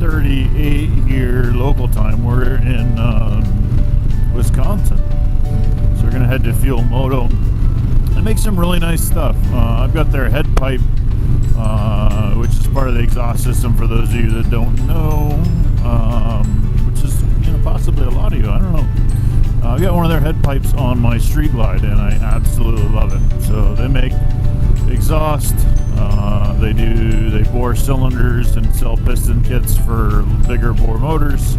6:38 here local time. We're in Wisconsin, so we're gonna head to Fuel Moto and make some really nice stuff. I've got their head pipe, which is part of the exhaust system for those of you that don't know, which is possibly a lot of you. I don't know. I've got one of their head pipes on my Street Glide, and I absolutely love it. So they make exhaust. They bore cylinders and sell piston kits for bigger bore motors.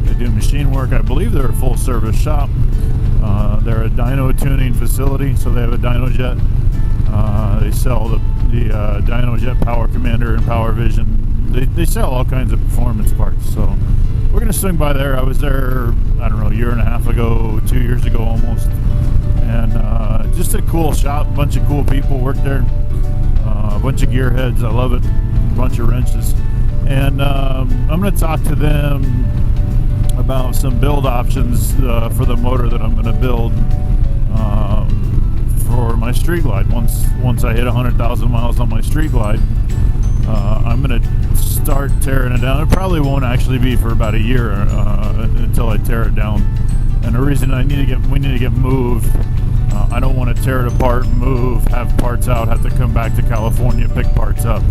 They do machine work. I believe they're a full service shop. They're a dyno tuning facility, so they have a dyno jet. They sell the dyno jet Power Commander and Power Vision. They sell all kinds of performance parts. So we're gonna swing by there. I was there, I don't know, a year and a half ago, 2 years ago almost, and just a cool shop. A bunch of cool people work there. A bunch of gearheads. I love it. A bunch of wrenches, and I'm gonna talk to them about some build options for the motor that I'm gonna build for my Street Glide. Once I hit 100,000 miles on my Street Glide, I'm gonna start tearing it down. It probably won't actually be for about a year until I tear it down. And the reason we need to get moved. I don't want to tear it apart, move, have parts out, have to come back to California, pick parts up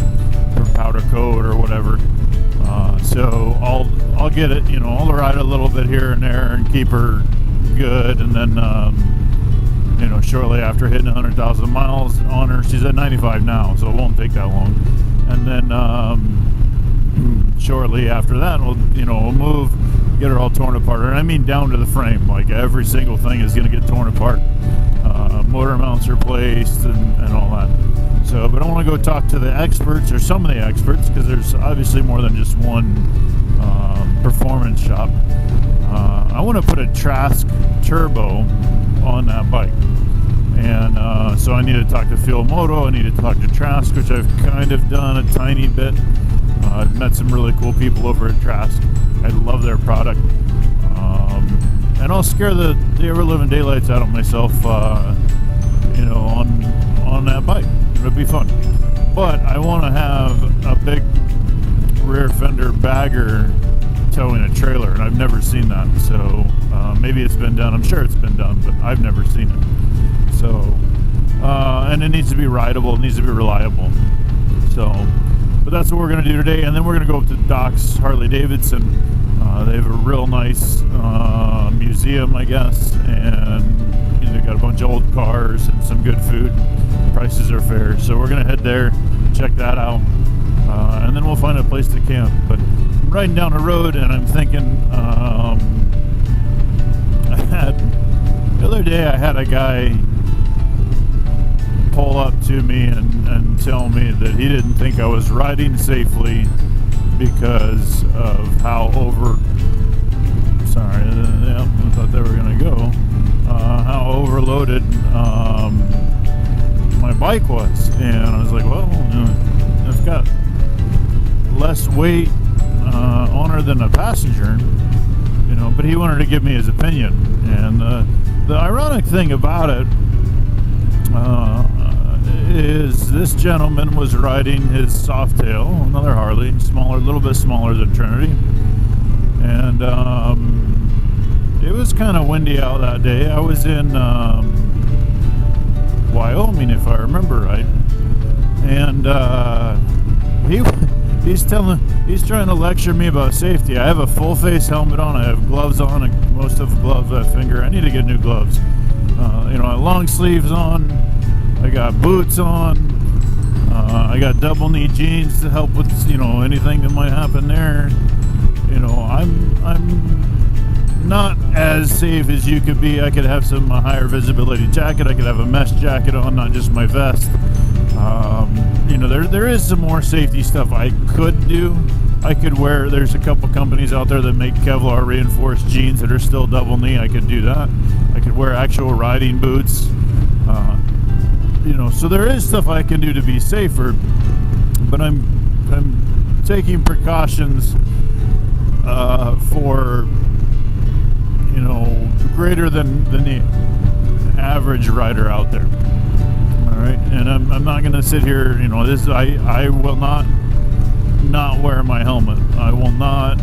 for powder coat or whatever. So I'll get it. I'll ride a little bit here and there and keep her good, and then shortly after hitting 100,000 miles on her, she's at 95 now, so it won't take that long. And then shortly after that, we'll move, get her all torn apart. And I mean down to the frame. Like every single thing is going to get torn apart. Motor mounts replaced and all that. So, but I want to go talk to the experts, or some of the experts, because there's obviously more than just one performance shop. I want to put a Trask turbo on that bike. And so I need to talk to Fuel Moto, I need to talk to Trask, which I've kind of done a tiny bit. I've met some really cool people over at Trask. I love their product. And I'll scare the ever-living daylights out of myself, on that bike. It'll be fun. But I want to have a big rear fender bagger towing a trailer, and I've never seen that. So maybe it's been done. I'm sure it's been done, but I've never seen it. So, and it needs to be rideable, it needs to be reliable. So, but that's what we're going to do today. And then we're going to go up to Doc's Harley Davidson. They have a real nice museum, I guess, and they've got a bunch of old cars and some good food. Prices are fair. So we're going to head there, check that out, and then we'll find a place to camp. But I'm riding down the road, and I'm thinking, the other day I had a guy pull up to me and tell me that he didn't think I was riding safely because of how I thought they were going to go, how overloaded my bike was. And I was like, well, I've got less weight on her than a passenger, but he wanted to give me his opinion. And the ironic thing about it is this gentleman was riding his Softail, another Harley, a little bit smaller than Trinity, and it was kind of windy out that day. I was in Wyoming, if I remember right, and he's trying to lecture me about safety. I have a full face helmet on, I have gloves on, and most of the gloves that finger. I need to get new gloves. I have long sleeves on, I got boots on, I got double knee jeans to help with anything that might happen there. I'm not as safe as you could be. I could have some higher visibility jacket, I could have a mesh jacket on, not just my vest. There is some more safety stuff I could do. I could wear, there's a couple companies out there that make Kevlar reinforced jeans that are still double knee. I could do that. I could wear actual riding boots. So there is stuff I can do to be safer, but I'm taking precautions for greater than the average rider out there. All right, and I'm not going to sit here. I will not not wear my helmet. I will not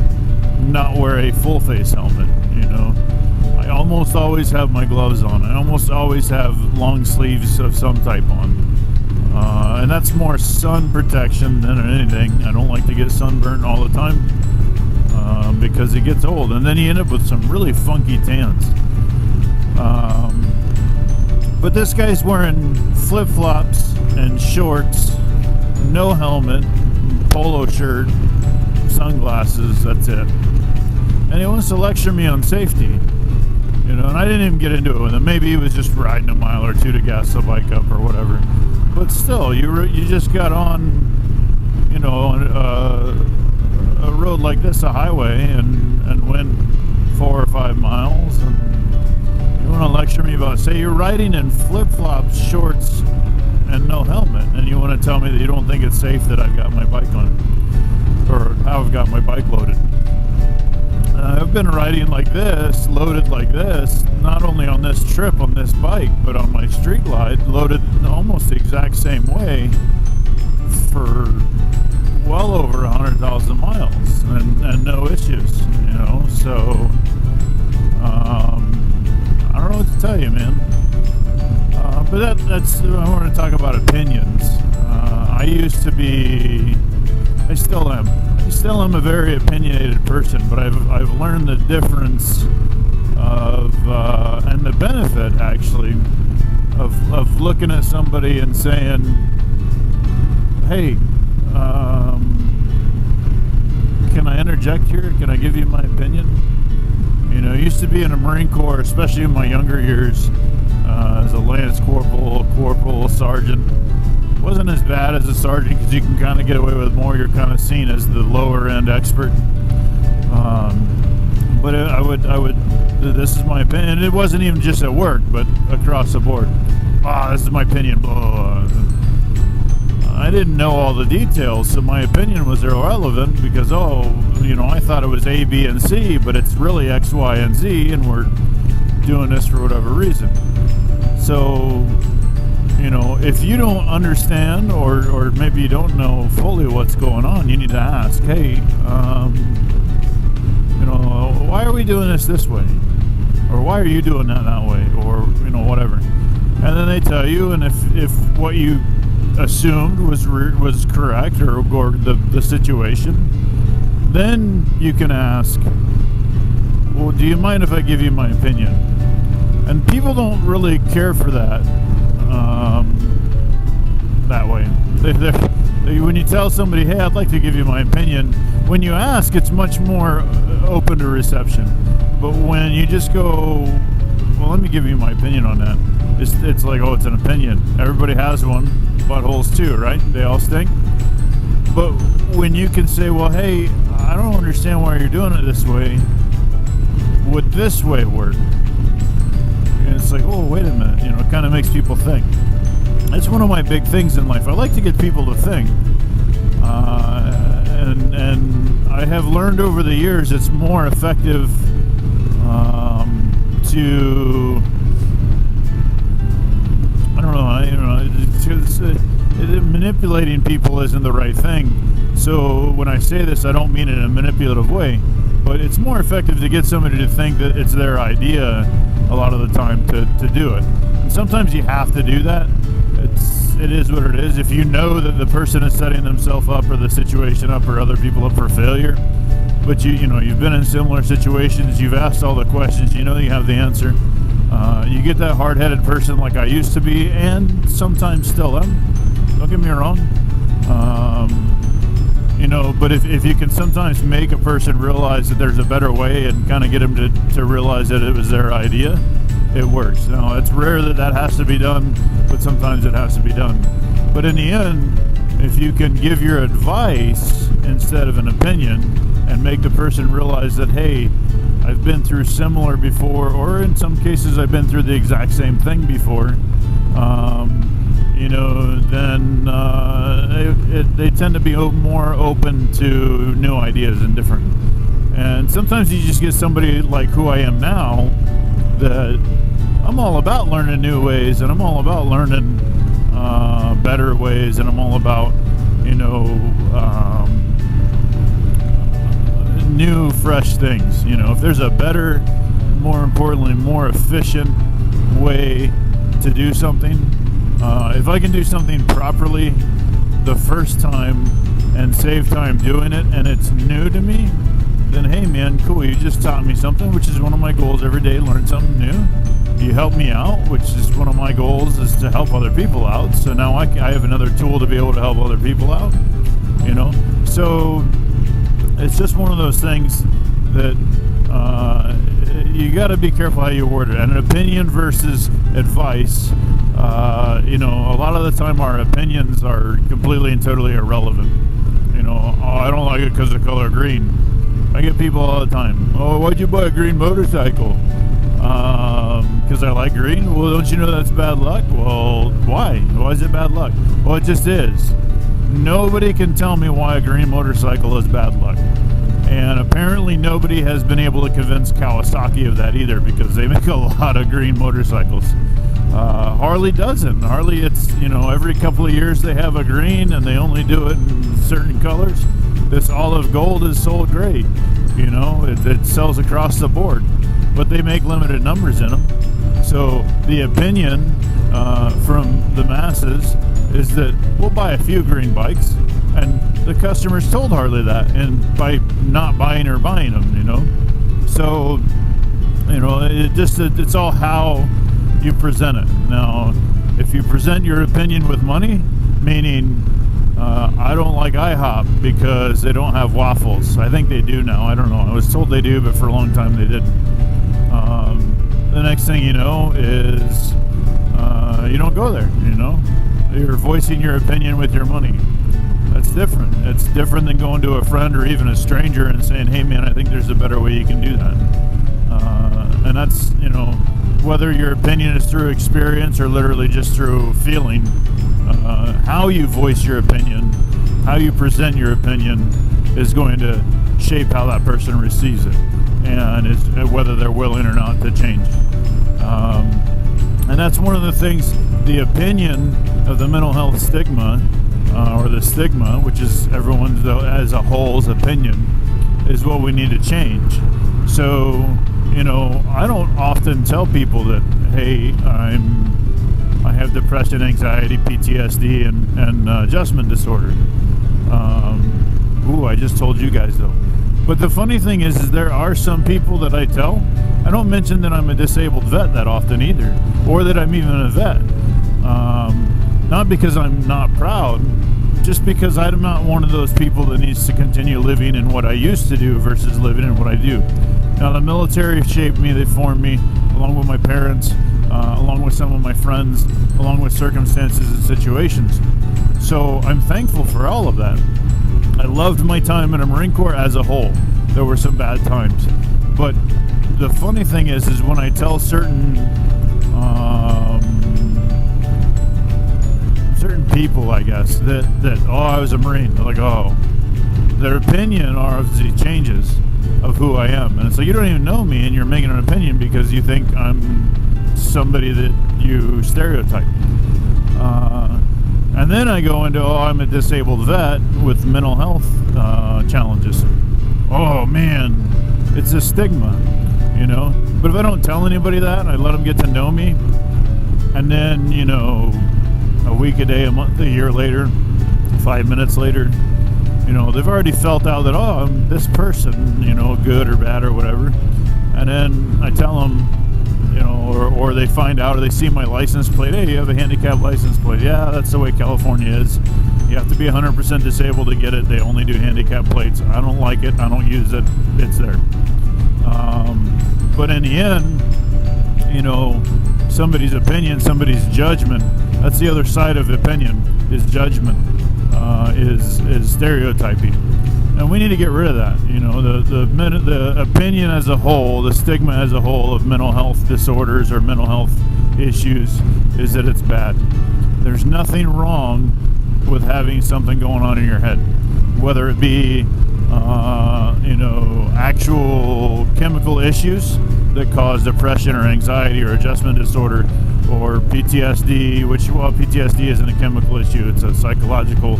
wear a full face helmet, I almost always have my gloves on. I almost always have long sleeves of some type on. And that's more sun protection than anything. I don't like to get sunburned all the time because it gets old. And then you end up with some really funky tans. But this guy's wearing flip-flops and shorts, no helmet, polo shirt, sunglasses, that's it. And he wants to lecture me on safety. And I didn't even get into it with him. Maybe he was just riding a mile or two to gas the bike up or whatever. But still, you just got on, a road like this, a highway, and went 4 or 5 miles. And you want to lecture me about, say you're riding in flip-flops, shorts, and no helmet, and you want to tell me that you don't think it's safe that I've got my bike on, or how I've got my bike loaded. I've been riding like this, loaded like this, not only on this trip on this bike, but on my street glide, loaded almost the exact same way for well over 100,000 miles and no issues, so I don't know what to tell you, man. But that's I want to talk about opinions. I used to be, I still am a very opinionated person, but I've learned the difference of and the benefit actually of looking at somebody and saying, hey, can I interject here? Can I give you my opinion? I used to be in the Marine Corps, especially in my younger years, as a lance corporal, sergeant. Wasn't as bad as a sergeant because you can kind of get away with more. You're kind of seen as the lower end expert. But I would. This is my opinion. It wasn't even just at work, but across the board. This is my opinion. Blah, blah, blah. I didn't know all the details, so my opinion was irrelevant because, I thought it was A, B, and C, but it's really X, Y, and Z, and we're doing this for whatever reason. So, if you don't understand or maybe you don't know fully what's going on, you need to ask, hey, why are we doing this way? Or why are you doing that way? Or, whatever. And then they tell you, and if what you assumed was correct or the situation, then you can ask, well, do you mind if I give you my opinion? And people don't really care for that that way. When you tell somebody, hey, I'd like to give you my opinion, when you ask, it's much more open to reception. But when you just go, well, let me give you my opinion on that, it's like, oh, it's an opinion. Everybody has one. Buttholes too, right? They all stink. But when you can say, well, hey, I don't understand why you're doing it this way. Would this way work? And it's like, oh, wait a minute. It kind of makes people think. That's one of my big things in life. I like to get people to think. And I have learned over the years it's more effective to... manipulating people isn't the right thing. So when I say this, I don't mean it in a manipulative way, but it's more effective to get somebody to think that it's their idea a lot of the time to do it. And sometimes you have to do that. It is what it is. If you know that the person is setting themselves up or the situation up or other people up for failure, but you've been in similar situations, you've asked all the questions, you have the answer. You get that hard-headed person like I used to be, and sometimes still am. Don't get me wrong. But if you can sometimes make a person realize that there's a better way and kind of get them to realize that it was their idea, it works. Now, it's rare that has to be done, but sometimes it has to be done. But in the end, if you can give your advice instead of an opinion and make the person realize that, hey, I've been through similar before, or in some cases I've been through the exact same thing before, then they tend to be more open to new ideas and different. And sometimes you just get somebody like who I am now, that I'm all about learning new ways, and I'm all about learning better ways, and I'm all about, new, fresh things. If there's a better, more importantly, more efficient way to do something, if I can do something properly the first time and save time doing it, and it's new to me, then hey man, cool, you just taught me something, which is one of my goals every day, learn something new. You help me out, which is one of my goals, is to help other people out. So now I have another tool to be able to help other people out, So it's just one of those things that you got to be careful how you word it. And an opinion versus advice, a lot of the time our opinions are completely and totally irrelevant. I don't like it because of the color green. I get people all the time, oh, why'd you buy a green motorcycle? Because I like green? Well, don't you know that's bad luck? Well, why? Why is it bad luck? Well, it just is. Nobody can tell me why a green motorcycle is bad luck. And apparently nobody has been able to convince Kawasaki of that either, because they make a lot of green motorcycles. Harley doesn't. Harley, it's, every couple of years they have a green, and they only do it in certain colors. This olive gold is sold great. It sells across the board. But they make limited numbers in them. So the opinion from the masses is that we'll buy a few green bikes, and the customers told Harley that, and by not buying or buying them, So, it's all how you present it. Now, if you present your opinion with money, meaning I don't like IHOP because they don't have waffles. I think they do now. I don't know. I was told they do, but for a long time they didn't. The next thing you know is you don't go there. You're voicing your opinion with your money. That's different. It's different than going to a friend or even a stranger and saying, hey man, I think there's a better way you can do that. And that's, whether your opinion is through experience or literally just through feeling, how you voice your opinion, how you present your opinion is going to shape how that person receives it, and whether they're willing or not to change. And that's one of the things, the opinion of the mental health stigma, or the stigma, which is everyone's as a whole's opinion, is what we need to change. So, I don't often tell people that, hey, I have depression, anxiety, PTSD, and adjustment disorder. I just told you guys though. But the funny thing is there are some people that I tell. I don't mention that I'm a disabled vet that often either, or that I'm even a vet. Not because I'm not proud, just because I'm not one of those people that needs to continue living in what I used to do versus living in what I do. Now, the military shaped me, they formed me, along with my parents, along with some of my friends, along with circumstances and situations. So I'm thankful for all of that. I loved my time in the Marine Corps as a whole. There were some bad times. But the funny thing is when I tell certain people, I guess, that I was a Marine, they're like, oh, their opinion obviously changes of who I am. And it's like, you don't even know me and you're making an opinion because you think I'm somebody that you stereotype. And then I go into, I'm a disabled vet with mental health challenges. Oh man, it's a stigma, But if I don't tell anybody that, I let them get to know me, and then, a week, a day, a month, a year later, 5 minutes later, they've already felt out that, oh, I'm this person, good or bad or whatever. And then I tell them, or they find out, or they see my license plate. Hey, you have a handicapped license plate. Yeah, that's the way California is. You have to be 100% disabled to get it. They only do handicapped plates. I don't like it. I don't use it. It's there. But in the end, somebody's opinion, somebody's judgment, that's the other side of opinion, is judgment, is stereotyping. And we need to get rid of that. The opinion as a whole, the stigma as a whole of mental health disorders or mental health issues is that it's bad. There's nothing wrong with having something going on in your head, whether it be, actual chemical issues that cause depression or anxiety or adjustment disorder, or PTSD, which, PTSD isn't a chemical issue, it's a psychological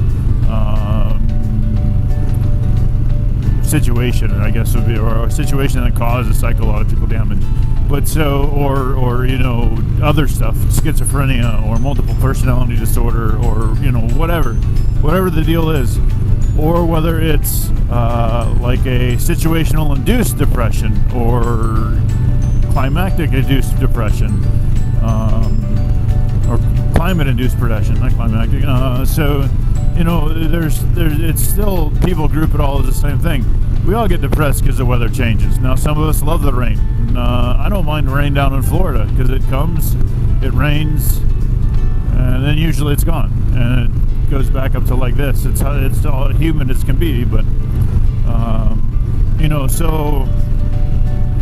situation, I guess would be, or a situation that causes psychological damage. But so, or other stuff, schizophrenia or multiple personality disorder, or whatever the deal is, or whether it's like a situational induced depression or climactic induced depression, or climate induced depression, not climactic. There's it's still, people group it all as the same thing. We all get depressed because the weather changes. Now, some of us love the rain. I don't mind the rain down in Florida because it comes, it rains, and then usually it's gone, and it goes back up to like this. It's all humid as can be, but so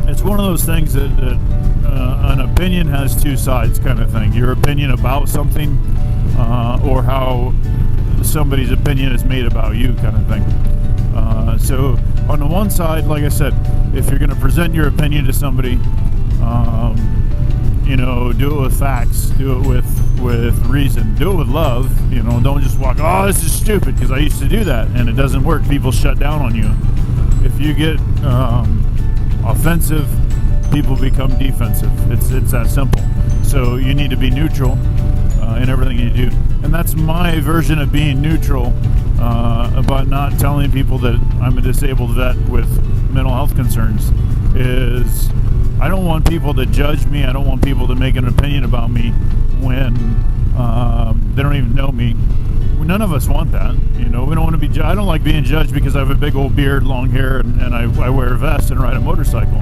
it's one of those things that an opinion has two sides, kind of thing. Your opinion about something, or how somebody's opinion is made about you, kind of thing. So on the one side, like I said, if you're going to present your opinion to somebody, do it with facts, do it with reason, do it with love. Don't just walk, oh, this is stupid, because I used to do that and it doesn't work. People shut down on you. If you get offensive, people become defensive. It's that simple. So you need to be neutral in everything you do, and that's my version of being neutral, about not telling people that I'm a disabled vet with mental health concerns. Is I don't want people to judge me. I don't want people to make an opinion about me when they don't even know me. None of us want that. We don't want to be. I don't like being judged because I have a big old beard, long hair, and I wear a vest and ride a motorcycle.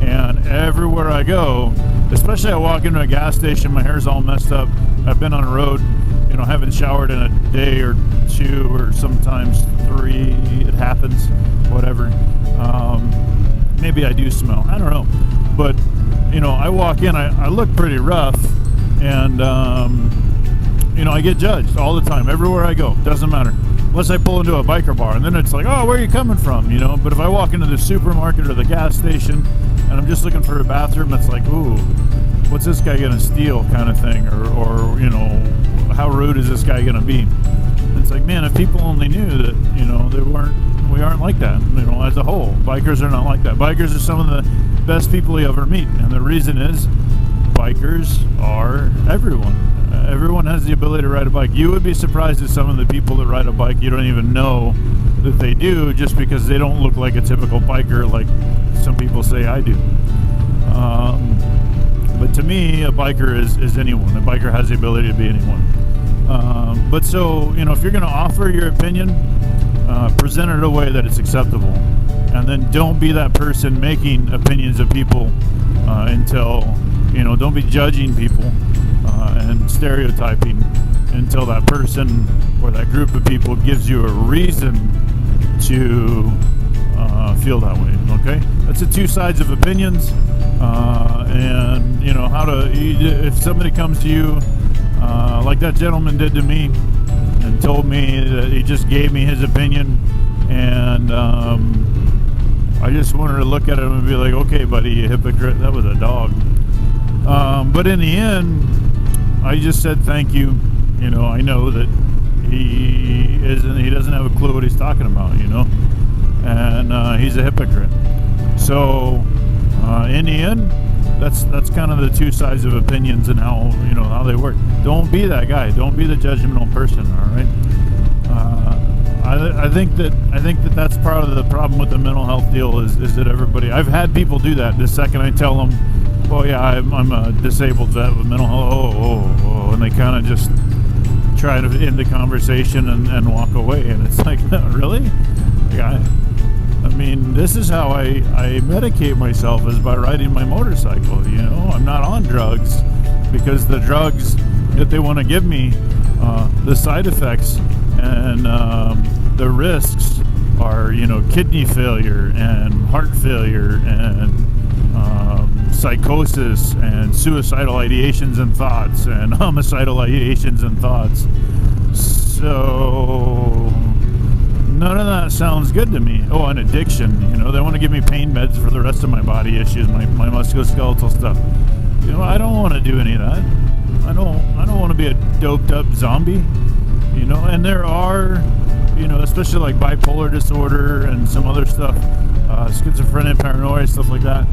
And everywhere I go, especially I walk into a gas station, my hair's all messed up. I've been on the road, haven't showered in a day or two, or sometimes 3. It happens, whatever. Maybe I do smell. I don't know. But, I walk in, I look pretty rough, and, I get judged all the time, everywhere I go. Doesn't matter. Unless I pull into a biker bar, and then it's like, oh, where are you coming from? But if I walk into the supermarket or the gas station, and I'm just looking for a bathroom, it's like, ooh, what's this guy gonna steal, kind of thing, or how rude is this guy gonna be? It's like, man, if people only knew that, we aren't like that, as a whole. Bikers are not like that. Bikers are some of the best people you ever meet, and the reason is, bikers are everyone. Everyone has the ability to ride a bike. You would be surprised at some of the people that ride a bike you don't even know that they do, just because they don't look like a typical biker like some people say I do. But to me, a biker is anyone. A biker has the ability to be anyone. But so, if you're going to offer your opinion, present it in a way that it's acceptable. And then don't be that person making opinions of people until, don't be judging people and stereotyping until that person or that group of people gives you a reason to feel that way. Okay, that's the two sides of opinions, and how to. If somebody comes to you, like that gentleman did to me, and told me that he just gave me his opinion, and I just wanted to look at him and be like, okay, buddy, you hypocrite. That was a dog. But in the end, I just said thank you. I know that he doesn't have a clue what he's talking about, and he's a hypocrite. So in the end, that's kind of the two sides of opinions and how how they work. Don't be that guy. Don't be the judgmental person. All right. I think that's part of the problem with the mental health deal is that everybody. I've had people do that. The second I tell them, "Oh yeah, I'm a disabled vet with mental health," oh, and they kind of just try to end the conversation and walk away, and it's like, really? Like, I mean, this is how I medicate myself, is by riding my motorcycle. I'm not on drugs, because the drugs that they want to give me, the side effects and the risks are, kidney failure and heart failure and psychosis and suicidal ideations and thoughts and homicidal ideations and thoughts. So none of that sounds good to me. Oh, and addiction. They want to give me pain meds for the rest of my body issues, my musculoskeletal stuff. I don't want to do any of that. I don't want to be a doped up zombie. And there are especially like bipolar disorder and some other stuff, schizophrenia, paranoia, stuff like that,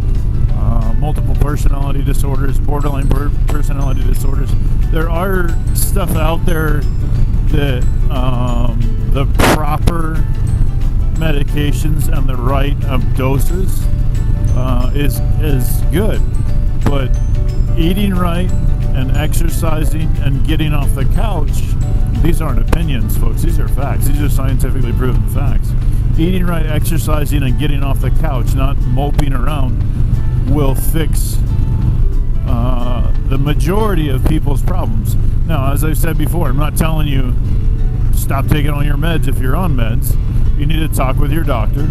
multiple personality disorders, borderline personality disorders. There are stuff out there that the proper medications and the right doses is good, but eating right and exercising and getting off the couch, these aren't opinions, folks. These are facts. These are scientifically proven facts. Eating right, exercising, and getting off the couch, not moping around, will fix the majority of people's problems. Now, as I've said before, I'm not telling you stop taking all your meds if you're on meds. You need to talk with your doctor.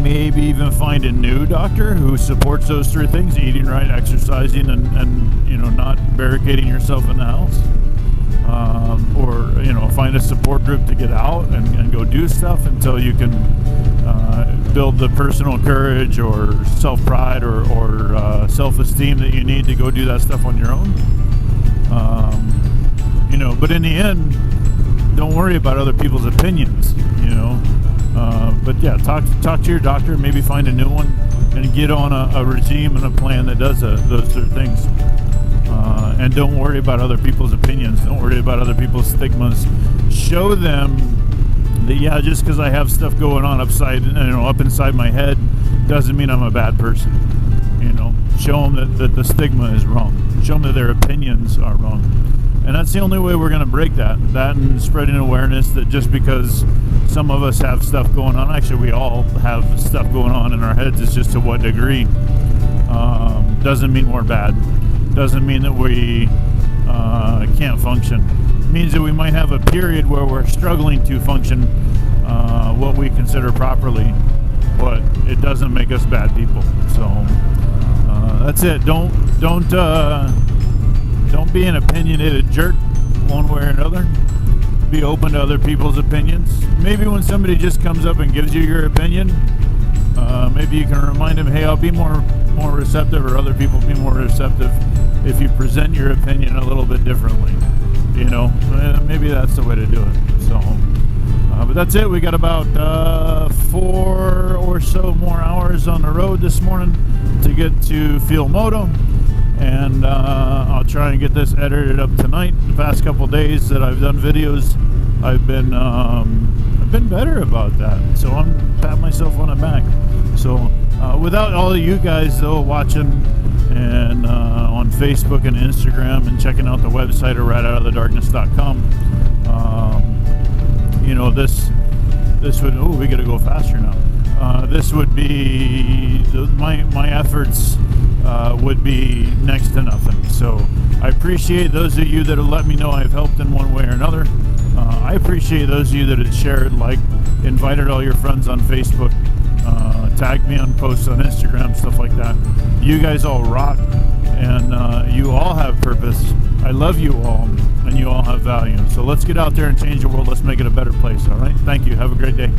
Maybe even find a new doctor who supports those three things: eating right, exercising, and not barricading yourself in the house. Or find a support group to get out and go do stuff until you can build the personal courage or self-pride or self-esteem that you need to go do that stuff on your own. But in the end, don't worry about other people's opinions. But yeah, talk to your doctor, maybe find a new one, and get on a regime and a plan that does those three things. And don't worry about other people's opinions. Don't worry about other people's stigmas. Show them that just because I have stuff going on up inside my head doesn't mean I'm a bad person. Show them that the stigma is wrong. Show them that their opinions are wrong. And that's the only way we're going to break that. That and spreading awareness that just because some of us have stuff going on, actually we all have stuff going on in our heads, it's just to what degree, doesn't mean we're bad. Doesn't mean that we can't function. It means that we might have a period where we're struggling to function what we consider properly, but it doesn't make us bad people. So that's it. Don't be an opinionated jerk one way or another. Be open to other people's opinions. Maybe when somebody just comes up and gives you your opinion, maybe you can remind them, hey, I'll be more receptive, or other people be more receptive if you present your opinion a little bit differently. Maybe that's the way to do it. So, but that's it. We got about 4 or so more hours on the road this morning to get to Field Moto. And I'll try and get this edited up tonight. The past couple days that I've done videos, I've been better about that. So I'm patting myself on the back. So without all of you guys though watching and on Facebook and Instagram and checking out the website or ratoutofthedarkness.com, this would we got to go faster now. This would be my efforts. Would be next to nothing. So I appreciate those of you that have let me know I've helped in one way or another. I appreciate those of you that have shared, invited all your friends on Facebook, tagged me on posts on Instagram, stuff like that. You guys all rock, and you all have purpose. I love you all, and you all have value. So let's get out there and change the world. Let's make it a better place, all right? Thank you. Have a great day.